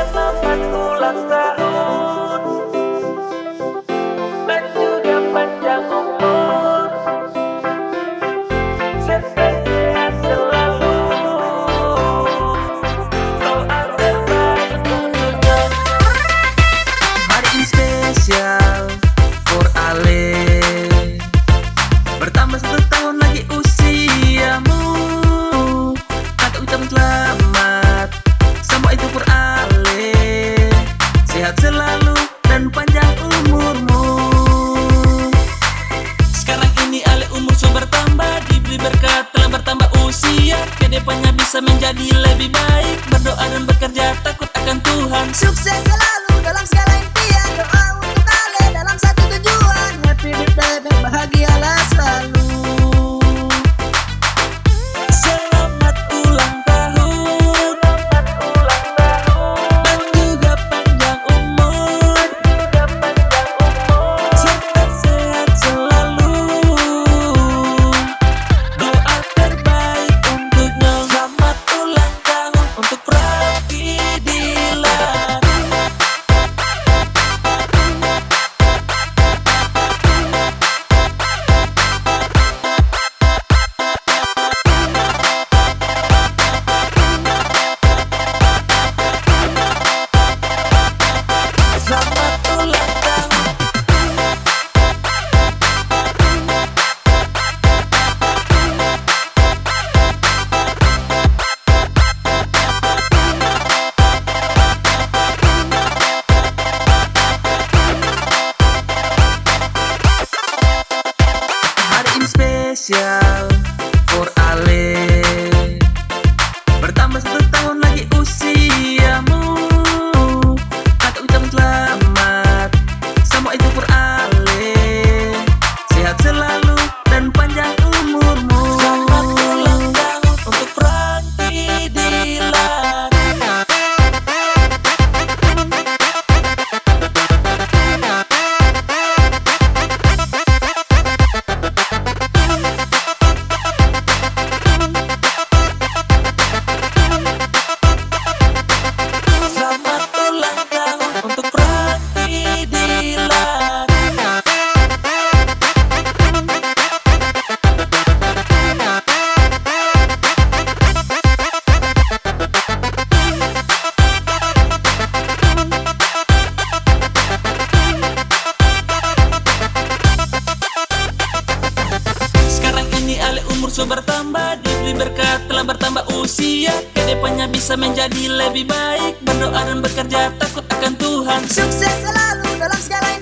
Selamat ulang tahun dan juga panjang umur, sehat selalu. Doa terbaik untuknya. Hari ini spesial for Ale. Bertambah 1 tahun lagi usiamu. Kata ucapan selamat, semua itu for Ale. Sehat selalu dan panjang umurmu. Sekarang ini Ale umur sudah bertambah, diberi berkat telah bertambah usia. Kedepannya bisa menjadi lebih baik, berdoa dan bekerja takut akan Tuhan. Sukses selalu dalam segala impian. Doa untuk Ale dalam satu tujuan. Happy birthday, bahagialah selalu. Selamat ulang tahun dan juga panjang umur. Sehat-sehat selalu. Doa terbaik untuknya. Selamat ulang tahun untuk Franky Dilan. Selamat ulang tahun. Hari ini spesial for Ale. Bertambah 1 tahun lagi usiamu. Kata ucapan selamat, semua itu for Ale. Sehat selalu dan panjang umurmu. Selamat ulang tahun untuk Franky Dilan. Selamat ulang tahun untuk Franky Dilan. Sekarang ini Ale umur sudah bertambah, diberi berkat telah bertambah usia. Kedepannya bisa menjadi lebih baik, berdoa dan bekerja takut akan Tuhan. Sukses selalu dalam segala